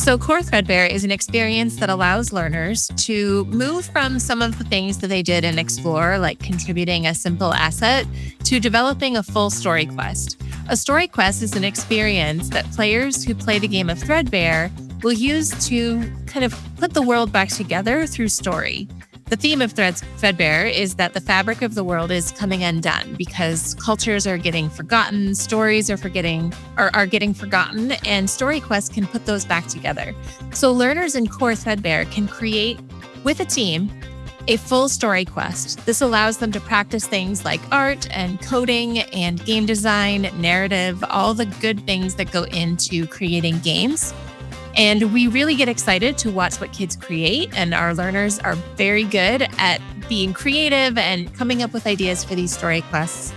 So Core Threadbare is an experience that allows learners to move from some of the things that they did in Explore, like contributing a simple asset, to developing a full story quest. A story quest is an experience that players who play the game of Threadbare will use to kind of put the world back together through story. The theme of Threadbare is that the fabric of the world is coming undone because cultures are getting forgotten, stories are getting forgotten, and StoryQuest can put those back together. So learners in Core Threadbare can create, with a team, a full story quest. This allows them to practice things like art and coding and game design, narrative, all the good things that go into creating games. And we really get excited to watch what kids create, and our learners are very good at being creative and coming up with ideas for these story quests.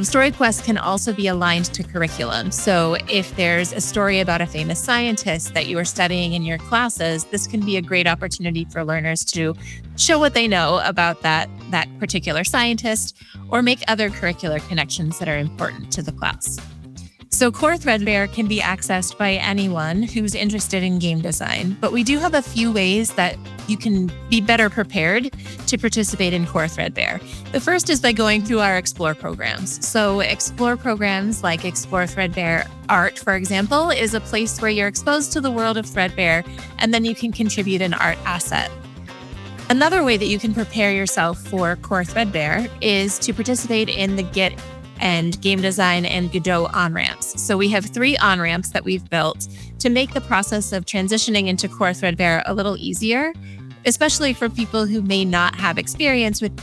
Story quests can also be aligned to curriculum. So if there's a story about a famous scientist that you are studying in your classes, this can be a great opportunity for learners to show what they know about that particular scientist or make other curricular connections that are important to the class. So Core Threadbare can be accessed by anyone who's interested in game design, but we do have a few ways that you can be better prepared to participate in Core Threadbare. The first is by going through our Explore programs. So Explore programs like Explore Threadbare Art, for example, is a place where you're exposed to the world of Threadbare, and then you can contribute an art asset. Another way that you can prepare yourself for Core Threadbare is to participate in the Git and game design and Godot on-ramps. So we have 3 on-ramps that we've built to make the process of transitioning into Core Threadbare a little easier, especially for people who may not have experience with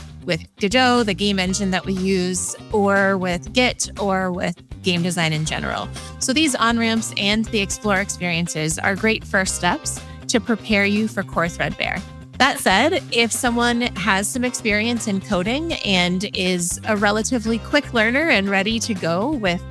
Godot, the game engine that we use, or with Git, or with game design in general. So these on-ramps and the Explore experiences are great first steps to prepare you for Core Threadbare. That said, if someone has some experience in coding and is a relatively quick learner and ready to go with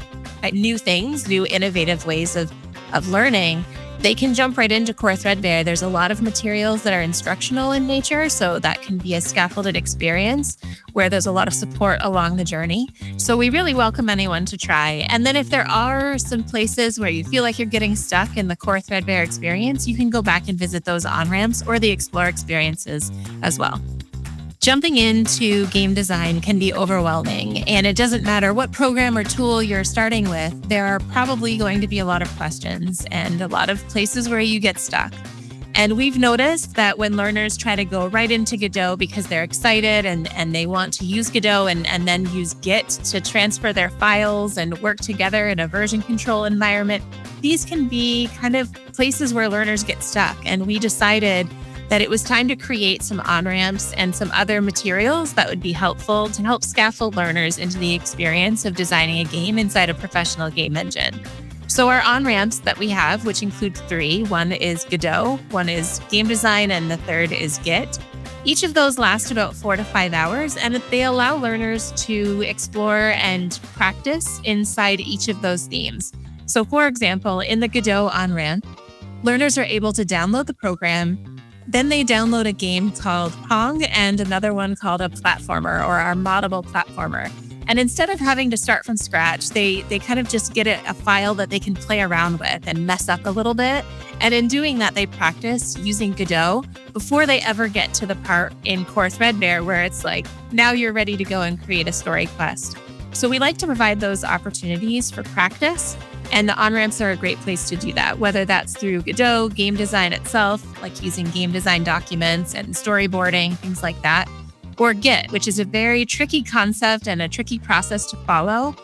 new things, new innovative ways of learning, they can jump right into Core Threadbare. There's a lot of materials that are instructional in nature, so that can be a scaffolded experience where there's a lot of support along the journey. So we really welcome anyone to try. And then if there are some places where you feel like you're getting stuck in the Core Threadbare experience, you can go back and visit those on-ramps or the Explore experiences as well. Jumping into game design can be overwhelming, and it doesn't matter what program or tool you're starting with, there are probably going to be a lot of questions and a lot of places where you get stuck. And we've noticed that when learners try to go right into Godot because they're excited and they want to use Godot and then use Git to transfer their files and work together in a version control environment, these can be kind of places where learners get stuck. And we decided that it was time to create some on-ramps and some other materials that would be helpful to help scaffold learners into the experience of designing a game inside a professional game engine. So our on-ramps that we have, which include 3, one is Godot, one is game design, and the third is Git. Each of those last about 4 to 5 hours, and they allow learners to explore and practice inside each of those themes. So for example, in the Godot on-ramp, learners are able to download the program. Then they download a game called Pong and another one called a platformer, or our moddable platformer. And instead of having to start from scratch, they kind of just get a file that they can play around with and mess up a little bit. And in doing that, they practice using Godot before they ever get to the part in Core Threadbare where it's like, now you're ready to go and create a story quest. So we like to provide those opportunities for practice. And the on-ramps are a great place to do that, whether that's through Godot, game design itself, like using game design documents and storyboarding, things like that, or Git, which is a very tricky concept and a tricky process to follow.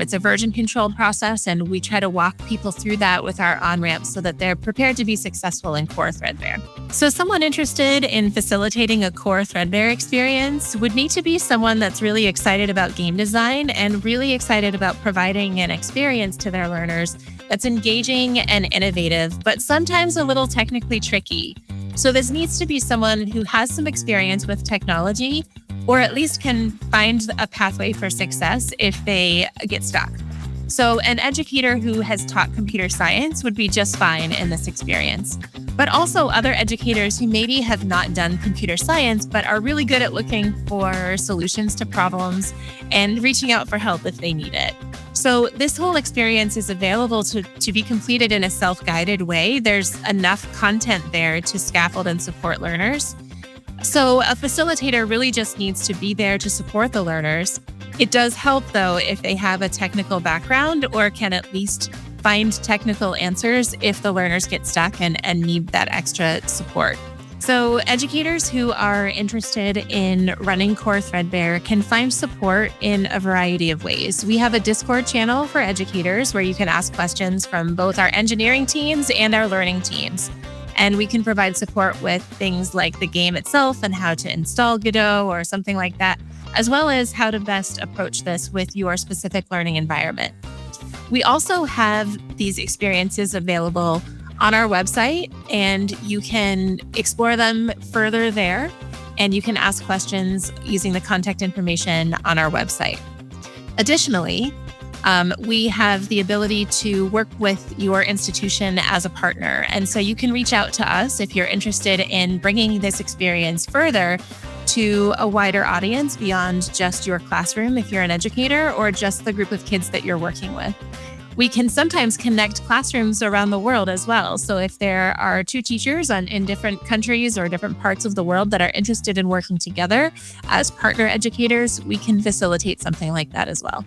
It's a version controlled process, and we try to walk people through that with our on-ramps so that they're prepared to be successful in Core Threadbare. So someone interested in facilitating a Core Threadbare experience would need to be someone that's really excited about game design and really excited about providing an experience to their learners that's engaging and innovative, but sometimes a little technically tricky. So this needs to be someone who has some experience with technology, or at least can find a pathway for success if they get stuck. So an educator who has taught computer science would be just fine in this experience. But also other educators who maybe have not done computer science, but are really good at looking for solutions to problems and reaching out for help if they need it. So this whole experience is available to be completed in a self-guided way. There's enough content there to scaffold and support learners. So a facilitator really just needs to be there to support the learners. It does help, though, if they have a technical background or can at least find technical answers if the learners get stuck and need that extra support. So educators who are interested in running Core Threadbare can find support in a variety of ways. We have a Discord channel for educators where you can ask questions from both our engineering teams and our learning teams. And we can provide support with things like the game itself and how to install Godot or something like that, as well as how to best approach this with your specific learning environment. We also have these experiences available on our website, and you can explore them further there, and you can ask questions using the contact information on our website. Additionally, we have the ability to work with your institution as a partner. And so you can reach out to us if you're interested in bringing this experience further to a wider audience beyond just your classroom if you're an educator or just the group of kids that you're working with. We can sometimes connect classrooms around the world as well. So if there are two teachers in different countries or different parts of the world that are interested in working together as partner educators, we can facilitate something like that as well.